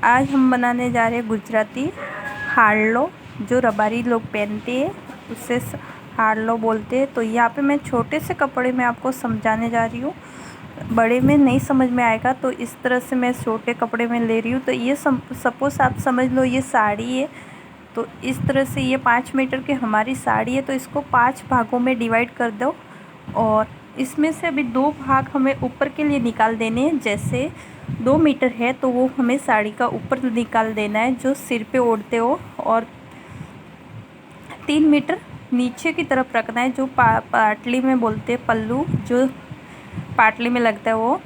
आज हम बनाने जा रहे हैं गुजराती हारलो, जो रबारी लोग पहनते हैं उससे हारलो बोलते हैं। तो यहाँ पे मैं छोटे से कपड़े में आपको समझाने जा रही हूँ, बड़े में नहीं समझ में आएगा। तो इस तरह से मैं छोटे कपड़े में ले रही हूँ। तो ये सपोज़ आप समझ लो ये साड़ी है, तो इस तरह से ये 5 मीटर की हमारी साड़ी है। तो इसको 5 भागों में डिवाइड कर दो और इसमें से अभी 2 भाग हमें ऊपर के लिए निकाल देने हैं। जैसे 2 मीटर है तो वो हमें साड़ी का ऊपर निकाल देना है जो सिर पे ओढ़ते हो, और 3 मीटर नीचे की तरफ रखना है जो पाटली में बोलते हैं, पल्लू जो पाटली में लगता है वो।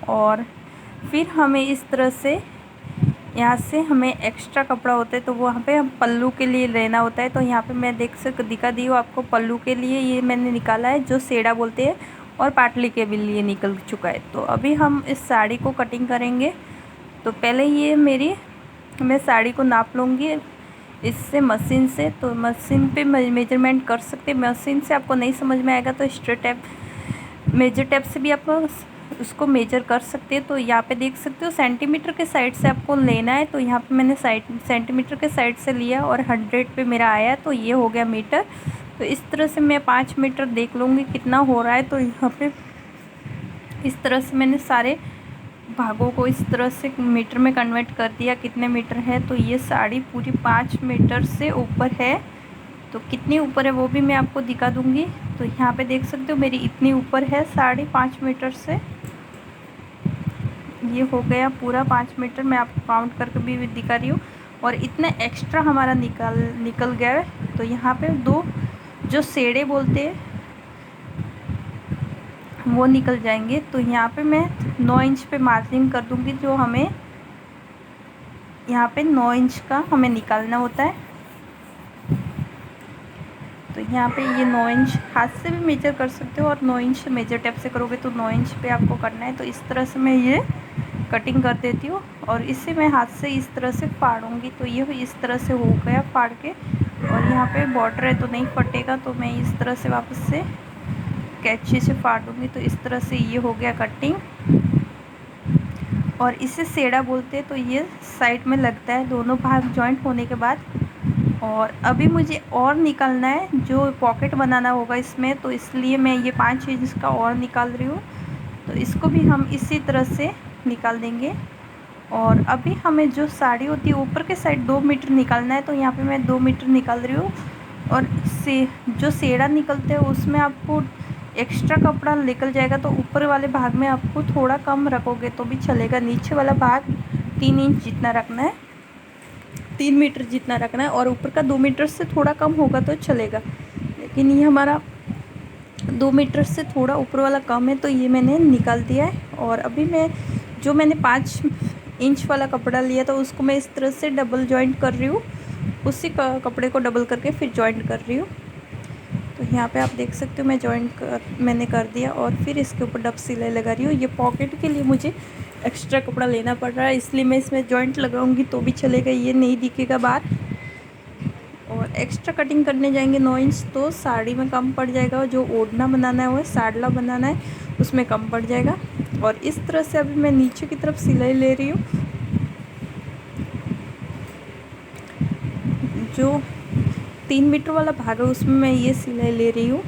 और फिर हमें इस तरह से यहाँ से हमें एक्स्ट्रा कपड़ा होता है तो वहाँ पे हम पल्लू के लिए लेना होता है। तो यहाँ पे मैं दिखा दी हूँ आपको, पल्लू के लिए ये मैंने निकाला है जो सेड़ा बोलते हैं, और पाटली के भी लिए निकल चुका है। तो अभी हम इस साड़ी को कटिंग करेंगे। तो पहले ये मैं साड़ी को नाप लूँगी इससे मशीन से। तो मशीन पे मेजरमेंट कर सकते हैं। मशीन से आपको नहीं समझ में आएगा तो स्ट्रेट टेप, मेजर टेप से भी आप उसको मेजर कर सकते हैं। तो यहाँ पे देख सकते हो सेंटीमीटर के साइड से आपको लेना है। तो यहाँ पे मैंने सेंटीमीटर के साइड से लिया और 100 पे मेरा आया, तो ये हो गया मीटर। तो इस तरह से मैं 5 मीटर देख लूँगी कितना हो रहा है। तो यहाँ पे इस तरह से मैंने सारे भागों को इस तरह से मीटर में कन्वर्ट कर दिया कितने मीटर है। तो ये साड़ी पूरी 5 मीटर से ऊपर है। तो कितनी ऊपर है वो भी मैं आपको दिखा दूँगी। तो यहाँ पे देख सकते हो मेरी इतनी ऊपर है साड़ी 5 मीटर से। ये हो गया पूरा 5 मीटर, मैं आपको काउंट करके भी दिखा रही हूँ। और इतना एक्स्ट्रा हमारा निकल गया है। तो यहाँ पे 2 जो सेड़े बोलते हैं वो निकल जाएंगे। तो यहाँ पे मैं 9 इंच पे मार्जिन कर दूँगी, जो हमें यहाँ पे 9 इंच का हमें निकालना होता है। तो यहाँ पे ये 9 इंच हाथ से भी मेजर कर सकते हो, और 9 इंच मेजर टेप से करोगे तो 9 इंच पे आपको करना है। तो इस तरह से मैं ये कटिंग कर देती हूँ और इसे मैं हाथ से इस तरह से फाड़ूंगी। तो ये इस तरह से हो गया फाड़ के, और यहाँ पे बॉर्डर है तो नहीं फटेगा, तो मैं इस तरह से वापस से कैंची से फाड़ दूँगी। तो इस तरह से ये हो गया कटिंग, और इसे सेड़ा बोलते हैं। तो ये साइड में लगता है दोनों भाग जॉइंट होने के बाद। और अभी मुझे और निकालना है, जो पॉकेट बनाना होगा इसमें, तो इसलिए मैं ये 5 इंच का और निकाल रही हूँ। तो इसको भी हम इसी तरह से निकाल देंगे। और अभी हमें जो साड़ी होती है ऊपर के साइड 2 मीटर निकालना है। तो यहाँ पे मैं 2 मीटर निकाल रही हूँ। और जो सेड़ा निकलते हैं उसमें आपको एक्स्ट्रा कपड़ा निकल जाएगा, तो ऊपर वाले भाग में आपको थोड़ा कम रखोगे तो भी चलेगा। नीचे वाला भाग 3 इंच जितना रखना है, 3 मीटर जितना रखना है, और ऊपर का 2 मीटर से थोड़ा कम होगा तो चलेगा। लेकिन ये हमारा 2 मीटर से थोड़ा ऊपर वाला कम है, तो ये मैंने निकाल दिया है। और अभी मैंने 5 इंच वाला कपड़ा लिया था उसको मैं इस तरह से डबल जॉइंट कर रही हूँ। उसी कपड़े को डबल करके फिर जॉइंट कर रही हूँ। तो यहाँ पे आप देख सकते हो मैंने कर दिया, और फिर इसके ऊपर डब सिलाई लगा रही हूँ। ये पॉकेट के लिए मुझे एक्स्ट्रा कपड़ा लेना पड़ रहा है, इसलिए मैं इसमें जॉइंट लगाऊंगी तो भी चलेगा, ये नहीं दिखेगा बाहर। और एक्स्ट्रा कटिंग करने जाएंगे 9 इंच तो साड़ी में कम पड़ जाएगा, और जो ओढ़ना बनाना है वो साड़ला बनाना है उसमें कम पड़ जाएगा। और इस तरह से अभी मैं नीचे की तरफ सिलाई ले रही हूँ। जो 3 मीटर वाला भाग है उसमें मैं ये सिलाई ले रही हूँ।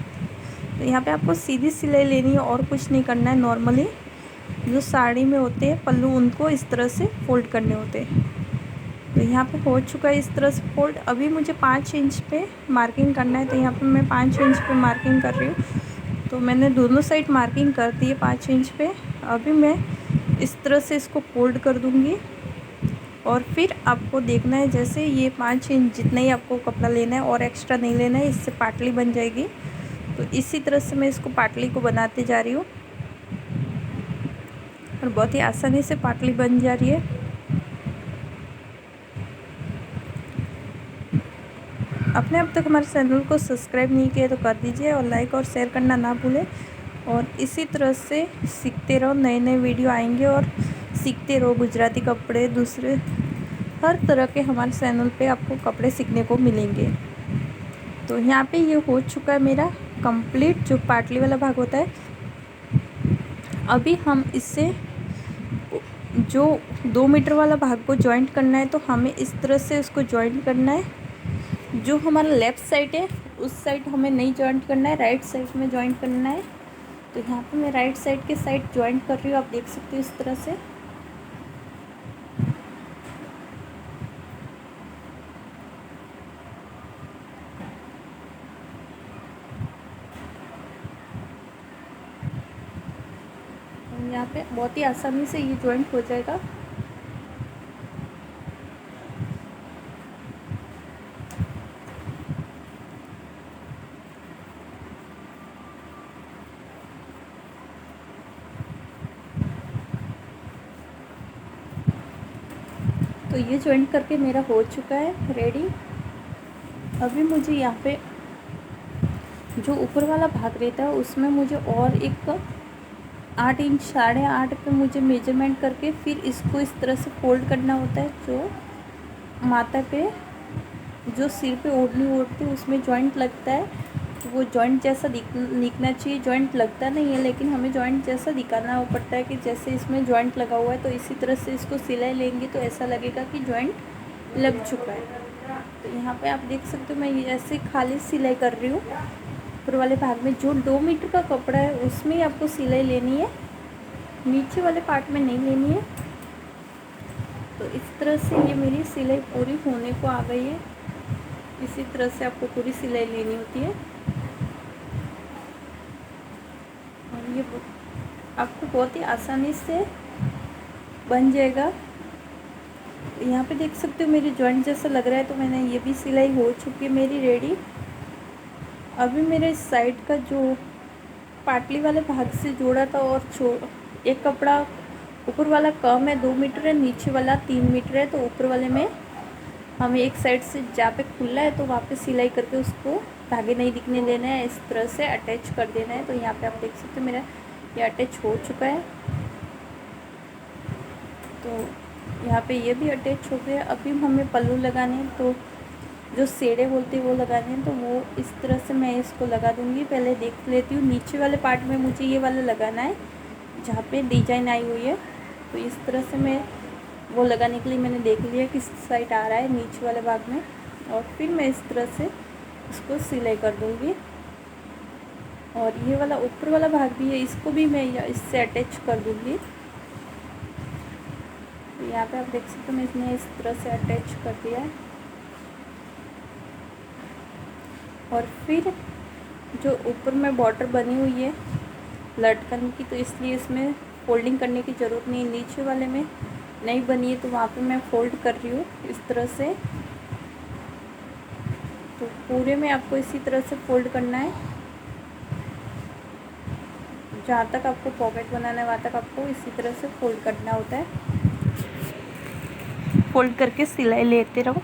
तो यहाँ पे आपको सीधी सिलाई लेनी है और कुछ नहीं करना है। नॉर्मली जो साड़ी में होते हैं पल्लू, उनको इस तरह से फोल्ड करने होते हैं। तो यहाँ पे हो चुका है इस तरह से फोल्ड। अभी मुझे 5 इंच पे मार्किंग करना है। तो यहाँ पे मैं 5 इंच पे मार्किंग कर रही हूँ। तो मैंने दोनों साइड मार्किंग कर दी है 5 इंच पे। अभी मैं इस तरह से इसको फोल्ड कर दूँगी, और फिर आपको देखना है जैसे ये 5 इंच जितना ही आपको कपड़ा लेना है और एक्स्ट्रा नहीं लेना है, इससे पाटली बन जाएगी। तो इसी तरह से मैं इसको पाटली को बनाते जा रही हूँ, और बहुत ही आसानी से पाटली बन जा रही है। आपने अब तक हमारे चैनल को सब्सक्राइब नहीं किया तो कर दीजिए, और लाइक और शेयर करना ना भूलें। और इसी तरह से सीखते रहो, नए नए वीडियो आएंगे, और सीखते रहो गुजराती कपड़े, दूसरे हर तरह के हमारे चैनल पे आपको कपड़े सीखने को मिलेंगे। तो यहाँ पे ये हो चुका है मेरा कंप्लीट, जो पाटली वाला भाग होता है। अभी हम इससे जो 2 मीटर वाला भाग को जॉइंट करना है तो हमें इस तरह से उसको जॉइंट करना है। जो हमारा लेफ़्ट साइड है उस साइड हमें नहीं जॉइंट करना है, राइट साइड में जॉइंट करना है। तो यहाँ पे मैं राइट साइड के साइड जॉइंट कर रही हूँ, आप देख सकते हो इस तरह से। यहाँ पे बहुत ही आसानी से ये जॉइंट हो जाएगा। तो ये जॉइंट करके मेरा हो चुका है रेडी। अभी मुझे यहाँ पे जो ऊपर वाला भाग रहता है उसमें मुझे और एक 8 इंच 8.5 पे मुझे मेजरमेंट करके फिर इसको इस तरह से फोल्ड करना होता है। जो माथा पे जो सिर पे ओढ़नी ओढ़ती है उसमें जॉइंट लगता है, वो जॉइंट जैसा दिखना चाहिए। जॉइंट लगता नहीं है लेकिन हमें जॉइंट जैसा दिखाना पड़ता है कि जैसे इसमें जॉइंट लगा हुआ है। तो इसी तरह से इसको सिलाई लेंगे तो ऐसा लगेगा कि जॉइंट लग चुका है। तो यहाँ पे आप देख सकते हो मैं ऐसे खाली सिलाई कर रही हूँ। ऊपर वाले भाग में जो 2 मीटर का कपड़ा है उसमें ही आपको सिलाई लेनी है, नीचे वाले पार्ट में नहीं लेनी है। तो इस तरह से ये मेरी सिलाई पूरी होने को आ गई है। इसी तरह से आपको पूरी सिलाई लेनी होती है और ये आपको बहुत ही आसानी से बन जाएगा। यहाँ पे देख सकते हो मेरी जॉइंट जैसा लग रहा है, तो मैंने ये भी सिलाई हो चुकी है मेरी रेडी। अभी मेरे इस साइड का जो पाटली वाले भाग से जोड़ा था और एक कपड़ा ऊपर वाला कम है 2 मीटर है, नीचे वाला 3 मीटर है। तो ऊपर वाले में हमें एक साइड से जहाँ पे खुला है तो वहाँ पे सिलाई करके उसको धागे नहीं दिखने देना है, इस तरह से अटैच कर देना है। तो यहाँ पे आप देख सकते हो मेरा ये अटैच हो चुका है। तो यहाँ पे ये भी अटैच हो गया। अभी हमें पल्लू लगाने हैं, तो जो सेड़े बोलते हैं वो लगाने हैं। तो वो इस तरह से मैं इसको लगा दूँगी। पहले देख लेती हूँ नीचे वाले पार्ट में मुझे ये वाला लगाना है जहाँ पे डिजाइन आई हुई है। तो इस तरह से मैं वो लगाने के लिए मैंने देख लिया किस साइड आ रहा है नीचे वाले भाग में, और फिर मैं इस तरह से इसको सिलाई कर दूँगी। और ये वाला ऊपर वाला भाग भी है, इसको भी मैं इससे अटैच कर दूँगी। तो यहाँ पे आप देख सकते हो मैंने इस तरह से अटैच कर दिया है। और फिर जो ऊपर में बॉर्डर बनी हुई है लटकन की, तो इसलिए इसमें फोल्डिंग करने की ज़रूरत नहीं है। नीचे वाले में नहीं बनी है तो वहाँ पे मैं फोल्ड कर रही हूँ इस तरह से। तो पूरे में आपको इसी तरह से फोल्ड करना है। जहाँ तक आपको पॉकेट बनाना है वहाँ तक आपको इसी तरह से फोल्ड करना होता है। फोल्ड करके सिलाई लेते रहो।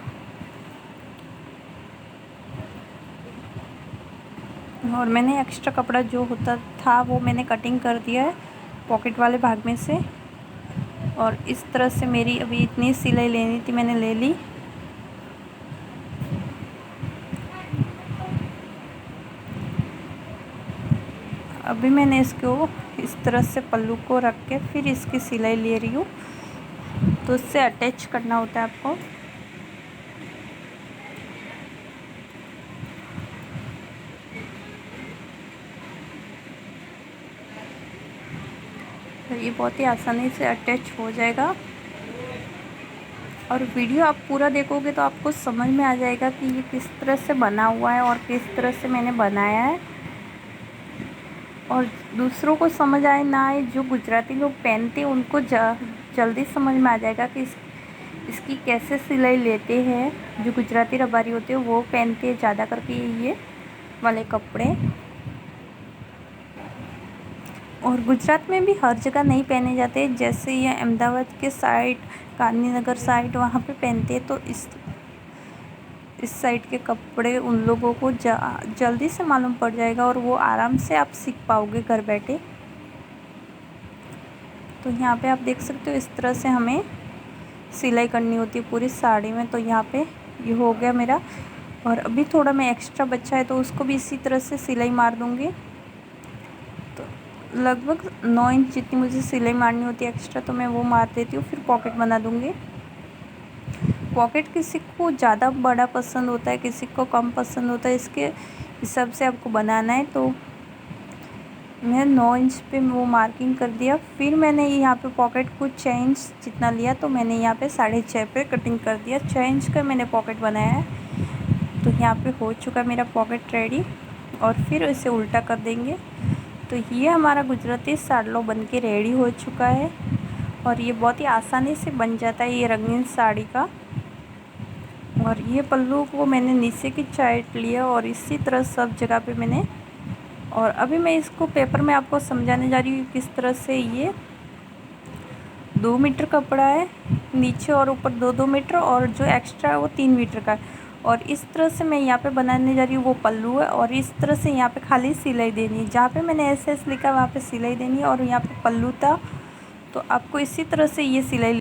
और मैंने एक्स्ट्रा कपड़ा जो होता था वो मैंने कटिंग कर दिया है पॉकेट वाले भाग में से। और इस तरह से मेरी अभी इतनी सिलाई लेनी थी मैंने ले ली। अभी मैंने इसको इस तरह से पल्लू को रख के फिर इसकी सिलाई ले रही हूँ। तो इससे अटैच करना होता है आपको। तो ये बहुत ही आसानी से अटैच हो जाएगा। और वीडियो आप पूरा देखोगे तो आपको समझ में आ जाएगा कि ये किस तरह से बना हुआ है और किस तरह से मैंने बनाया है। और दूसरों को समझ आए ना आए, जो गुजराती लोग पहनते हैं उनको जल्दी समझ में आ जाएगा कि इसकी कैसे सिलाई लेते हैं। जो गुजराती रबारी होते हैं वो पहनते हैं ज़्यादा करके ये वाले कपड़े। और गुजरात में भी हर जगह नहीं पहने जाते, जैसे ये अहमदाबाद के साइड, गांधीनगर साइड वहाँ पे पहनते हैं। तो इस साइड के कपड़े उन लोगों को जल्दी से मालूम पड़ जाएगा और वो आराम से आप सीख पाओगे घर बैठे। तो यहाँ पे आप देख सकते हो इस तरह से हमें सिलाई करनी होती है पूरी साड़ी में। तो यहाँ पे ये हो गया मेरा। और अभी थोड़ा मैं एक्स्ट्रा बचा है तो उसको भी इसी तरह से सिलाई मार दूँगी। तो लगभग 9 इंच जितनी मुझे सिलाई मारनी होती है एक्स्ट्रा, तो मैं वो मार देती हूँ। फिर पॉकेट बना दूँगी। पॉकेट किसी को ज़्यादा बड़ा पसंद होता है, किसी को कम पसंद होता है, इसके हिसाब से आपको बनाना है। तो मैं 9 इंच पे वो मार्किंग कर दिया। फिर मैंने यहाँ पे पॉकेट को 6 इंच जितना लिया, तो मैंने यहाँ पे 6.5 पे कटिंग कर दिया। 6 इंच का मैंने पॉकेट बनाया है। तो यहाँ पे हो चुका मेरा पॉकेट रेडी। और फिर इसे उल्टा कर देंगे। तो ये हमारा गुजराती साड़लो बन के रेडी हो चुका है। और ये बहुत ही आसानी से बन जाता है ये रंगीन साड़ी का। और ये पल्लू को मैंने नीचे की साइड लिया और इसी तरह सब जगह पे मैंने, और अभी मैं इसको पेपर में आपको समझाने जा रही हूँ किस तरह से। ये 2 मीटर कपड़ा है, नीचे और ऊपर 2-2 मीटर, और जो एक्स्ट्रा है वो 3 मीटर का है। और इस तरह से मैं यहाँ पे बनाने जा रही हूँ, वो पल्लू है। और इस तरह से यहाँ पे खाली सिलाई देनी है, जहाँ पे मैंने SS लिखा वहाँ पे सिलाई देनी है। और यहाँ पे पल्लू था, तो आपको इसी तरह से ये सिलाई